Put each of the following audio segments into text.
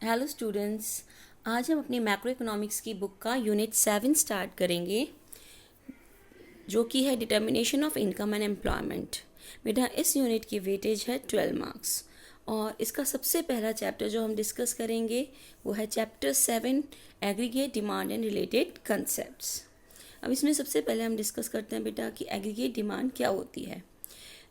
Hello students. आज हम अपनी मैक्रो इकोनॉमिक्स की बुक का यूनिट 7 स्टार्ट करेंगे, जो कि है determination of income and employment. बेटा, इस यूनिट की वेटेज है 12 मार्क्स और इसका सबसे पहला चैप्टर जो हम डिस्कस करेंगे वो है chapter 7, aggregate demand and related concepts. अब इसमें सबसे पहले हम डिस्कस करते हैं बेटा कि एग्रीगेट डिमांड क्या होती है।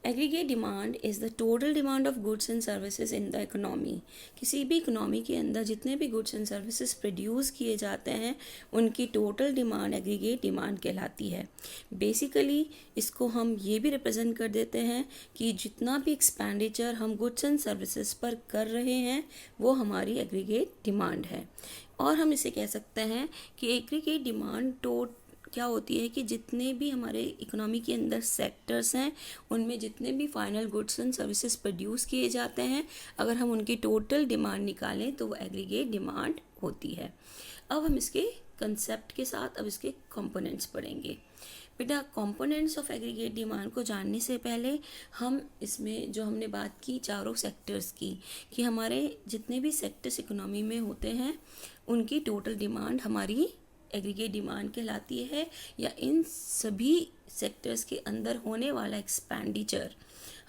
Aggregate demand is the total demand of goods and services in the economy. किसी भी इकोनॉमी के अंदर जितने भी गुड्स एंड सर्विसेज प्रोड्यूस किए जाते हैं उनकी टोटल डिमांड एग्रीगेट डिमांड कहलाती है। बेसिकली इसको हम ये भी रिप्रेजेंट कर देते हैं कि जितना भी एक्सपेंडिचर हम गुड्स एंड सर्विसेज पर कर रहे हैं वो हमारी एग्रीगेट डिमांड है। और हम इसे कह सकते हैं कि एग्रीगेट डिमांड क्या होती है कि जितने भी हमारे इकोनॉमी के अंदर सेक्टर्स हैं उनमें जितने भी final goods and services produce किए जाते हैं, अगर हम उनकी टोटल डिमांड निकालें तो वो एग्रीगेट डिमांड होती है। अब हम इसके कंसेप्ट के साथ अब इसके कंपोनेंट्स पढ़ेंगे। बेटा, कंपोनेंट्स ऑफ एग्रीगेट डिमांड को जानने से पहले हम इसमें जो हमने बात की चारों सेक्टर्स की, कि हमारे जितने भी सेक्टर्स इकोनॉमी में होते हैं उनकी टोटल डिमांड हमारी एग्रीगेट डिमांड कहलाती है, या इन सभी सेक्टर्स के अंदर होने वाला एक्सपेंडिचर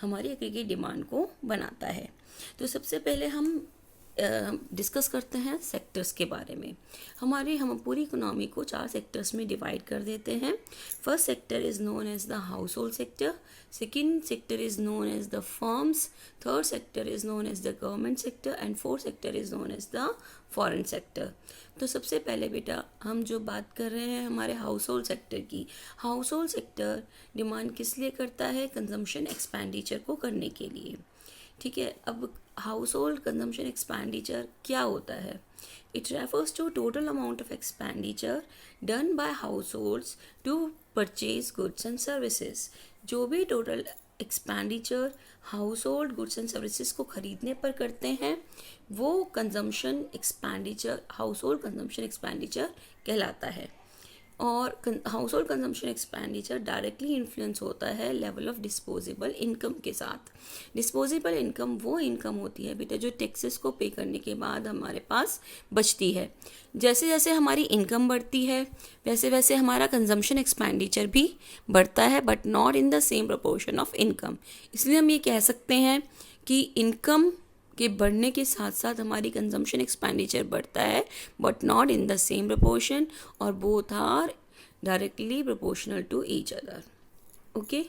हमारी एग्रीगेट डिमांड को बनाता है। तो सबसे पहले हम डिस्कस करते हैं सेक्टर्स के बारे में। हम पूरी इकोनॉमी को 4 सेक्टर्स में डिवाइड कर देते हैं। First sector is known as the household sector, second sector is known as the firms, third sector is known as the government sector and fourth sector is known as the foreign sector. तो सबसे पहले बेटा हम जो बात कर रहे हैं हमारे हाउस होल्ड सेक्टर की। हाउस होल्ड सेक्टर डिमांड किस लिए करता है? कंजम्पशन एक्सपेंडिचर को करने के लिए। ठीक है, अब हाउस होल्ड कंजम्पशन एक्सपेंडिचर क्या होता है? It refers to total amount of expenditure done by households to purchase goods and services. जो भी total expenditure household goods and services को खरीदने पर करते हैं वो consumption expenditure, household consumption expenditure कहलाता है। और household consumption expenditure directly influence होता है लेवल ऑफ डिस्पोजेबल इनकम के साथ। डिस्पोजेबल इनकम वो इनकम होती है बेटा जो टैक्सेस को पे करने के बाद हमारे पास बचती है। जैसे जैसे हमारी इनकम बढ़ती है वैसे वैसे हमारा कंजम्पशन एक्सपेंडिचर भी बढ़ता है, but not in the same proportion of income. इसलिए हम ये कह सकते हैं कि इनकम के बढ़ने के साथ साथ हमारी कंजम्पशन एक्सपेंडिचर बढ़ता है, but not in the same proportion, और both are directly proportional to each other. Okay,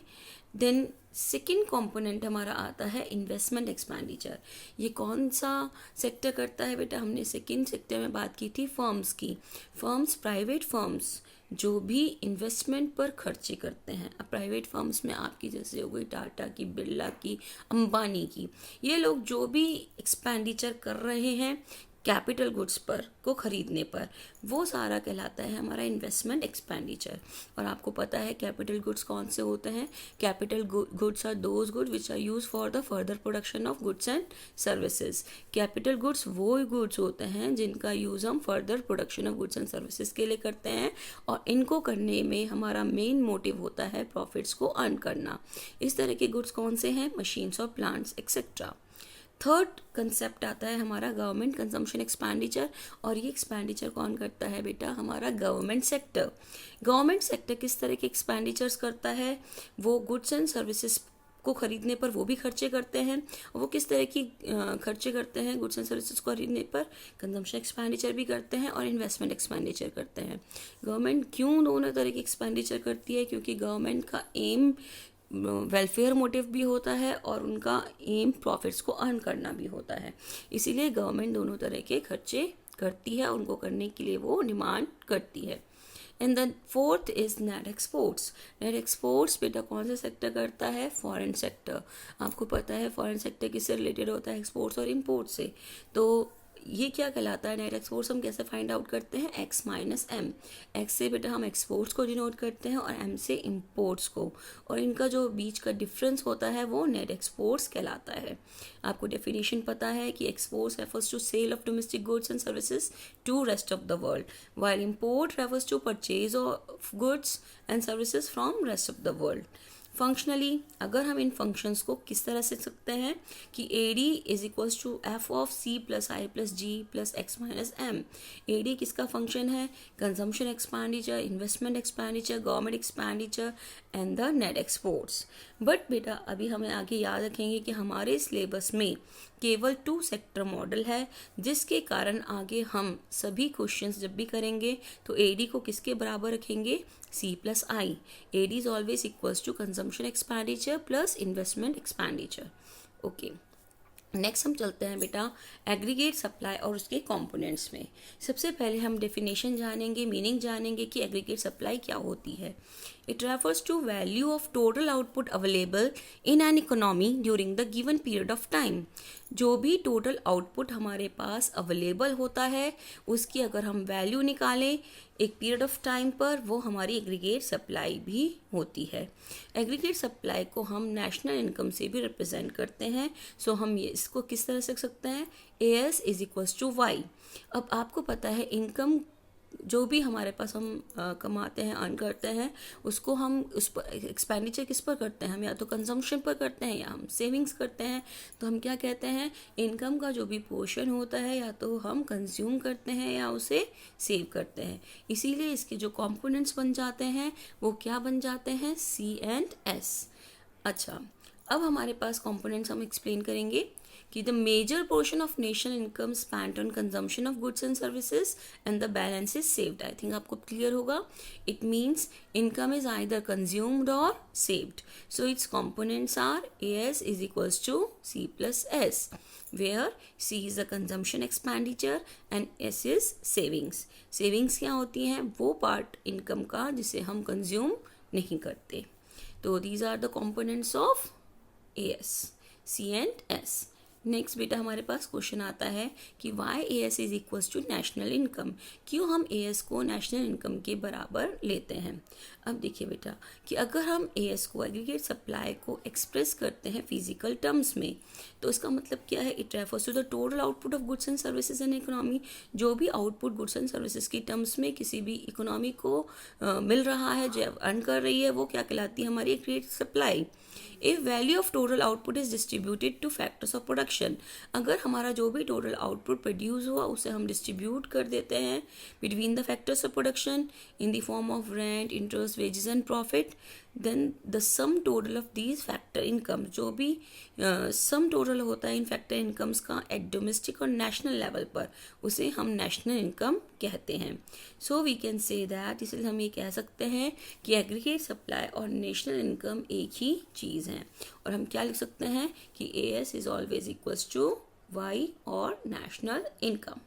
then second component हमारा आता है इन्वेस्टमेंट एक्सपेंडिचर। ये कौन सा सेक्टर करता है बेटा? हमने सेकेंड सेक्टर में बात की थी फर्म्स की। फर्म्स, प्राइवेट फर्म्स जो भी इन्वेस्टमेंट पर खर्चे करते हैं। अब प्राइवेट फर्म्स में आपकी जैसे हो गई टाटा की, बिरला की, अंबानी की, ये लोग जो भी एक्सपेंडिचर कर रहे हैं कैपिटल गुड्स पर को खरीदने पर, वो सारा कहलाता है हमारा इन्वेस्टमेंट एक्सपेंडिचर। और आपको पता है कैपिटल गुड्स कौन से होते हैं? Capital goods are those good which are use for the further production of goods and services. Capital goods वो गुड्स होते हैं जिनका यूज़ हम further production of goods and services के लिए करते हैं, और इनको करने में हमारा मेन मोटिव होता है प्रॉफिट्स को अर्न करना। इस तरह के गुड्स कौन से हैं? मशीन्स और प्लांट्स एक्सेट्रा। थर्ड कंसेप्ट आता है हमारा गवर्नमेंट कंजम्पशन एक्सपेंडिचर, और ये एक्सपेंडिचर कौन करता है बेटा? हमारा गवर्नमेंट सेक्टर। गवर्नमेंट सेक्टर किस तरह के एक्सपेंडिचर्स करता है? वो गुड्स एंड सर्विसेज को खरीदने पर वो भी खर्चे करते हैं। वो किस तरह की खर्चे करते हैं? गुड्स एंड सर्विसेज को खरीदने पर कंजम्पशन एक्सपेंडिचर भी करते हैं और इन्वेस्टमेंट एक्सपेंडिचर करते हैं। गवर्नमेंट क्यों दोनों तरह की एक्सपेंडिचर करती है? क्योंकि गवर्नमेंट का एम वेलफेयर मोटिव भी होता है और उनका एम प्रॉफिट्स को अर्न करना भी होता है। इसीलिए गवर्नमेंट दोनों तरह के खर्चे करती है, उनको करने के लिए वो डिमांड करती है। And the fourth is net exports. Net exports बेटा कौन सा सेक्टर करता है? Foreign sector. आपको पता है फॉरेन सेक्टर किससे रिलेटेड होता है? एक्सपोर्ट्स और इम्पोर्ट से। तो ये क्या कहलाता है? नेट एक्सपोर्ट्स हम कैसे फाइंड आउट करते हैं? X minus M. एक्स से बेटा हम एक्सपोर्ट्स को डिनोट करते हैं और एम से इम्पोर्ट्स को, और इनका जो बीच का डिफरेंस होता है वो नेट एक्सपोर्ट्स कहलाता है। आपको डेफिनेशन पता है कि exports refers to sale of domestic goods and services to rest of the world, while import refers to purchase of goods and services from rest of the world. Functionally अगर हम इन functions को किस तरह से सकते हैं कि A D is equals to F of C plus I plus G plus X minus M. A D किसका फंक्शन है? Consumption expenditure, investment expenditure, government expenditure and the net exports. But बेटा अभी हमें आगे याद रखेंगे कि हमारे सिलेबस में केवल 2 सेक्टर मॉडल है, जिसके कारण आगे हम सभी क्वेश्चंस जब भी करेंगे तो ए डी को किसके बराबर रखेंगे? C plus I. AD is always equals to consumption expenditure plus investment expenditure. Okay. Next हम चलते हैं बेटा एग्रीगेट सप्लाई और उसके कंपोनेंट्स में। सबसे पहले हम डेफिनेशन जानेंगे, मीनिंग जानेंगे कि एग्रीगेट सप्लाई क्या होती है। It refers to value of total output available in an economy during the given period of time. जो भी टोटल आउटपुट हमारे पास अवेलेबल होता है उसकी अगर हम वैल्यू निकालें एक पीरियड ऑफ टाइम पर, वो हमारी एग्रीगेट सप्लाई भी होती है। एग्रीगेट सप्लाई को हम नेशनल इनकम से भी रिप्रेजेंट करते हैं। सो हम ये इसको किस तरह से सकते हैं? A S is equals to Y. अब आपको पता है इनकम जो भी हमारे पास हम कमाते हैं, अर्न करते हैं, उसको हम उस पर एक्सपेंडिचर किस पर करते हैं? हम या तो कंजम्पशन पर करते हैं या हम सेविंग्स करते हैं। तो हम क्या कहते हैं? इनकम का जो भी पोर्शन होता है या तो हम कंज्यूम करते हैं या उसे सेव करते हैं। इसीलिए इसके जो कंपोनेंट्स बन जाते हैं वो क्या बन जाते हैं? सी एंड एस। अच्छा, अब हमारे पास कंपोनेंट्स हम एक्सप्लेन करेंगे कि the major portion of national income spent on consumption of goods and services and the balance is saved. I think आपको clear होगा. It means income is either consumed or saved. So its components are AS is equals to C plus S, where C is the consumption expenditure and S is savings. Savings क्या होती हैं? वो part income का जिसे हम consume नहीं करते। तो these are the components of AS, C and S. Next बेटा हमारे पास क्वेश्चन आता है कि Y A S is equals to national income. क्यों हम ए एस को नेशनल इनकम के बराबर लेते हैं? अब देखिए बेटा कि अगर हम ए एस को एग्रीगेट सप्लाई को एक्सप्रेस करते हैं फिजिकल टर्म्स में तो इसका मतलब क्या है? It refers to the total output of goods and services in economy. जो भी आउटपुट गुड्स एंड सर्विसेज की टर्म्स में किसी भी इकोनॉमी को मिल रहा है, जो अर्न कर रही है, वो क्या कहलाती है? हमारी aggregate supply. If value of total output is distributed to factors of production, अगर हमारा जो भी total output produce हुआ उसे हम distribute कर देते हैं between the factors of production in the form of rent, interest, wages and profit, then the sum total of these factor income, जो भी sum total होता है इन factor incomes का at domestic और national level पर, उसे हम national income कहते हैं। So we can say that, इसलिए हम ये कह सकते हैं कि aggregate supply और national income एक ही चीज़ हैं। और हम क्या लिख सकते हैं कि AS is always equals to Y और national income।